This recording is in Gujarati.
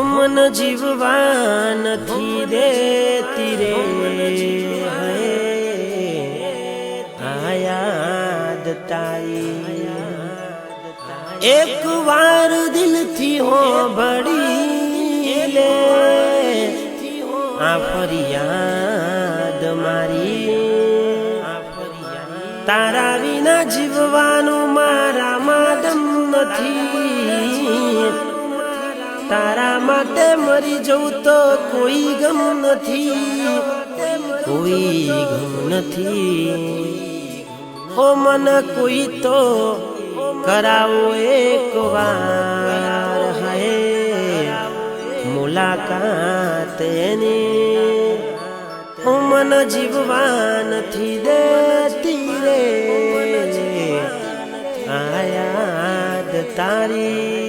मन जीववा નથી દેતી રે આ યાદ તારી એક વાર દિલથી હો ભળી લે આ ફરિયાદ મારી તારા વિના જીવવાનું મારામાં દમ નથી તારા માટે મરી જવું તો કોઈ ગમ નથી કોઈ ગમ નથી હો મન કોઈ તો કરાવો એક વાર હાય મુલાકાત એની હું મન જીવવા નથી દેતી રે આ યાદ તારી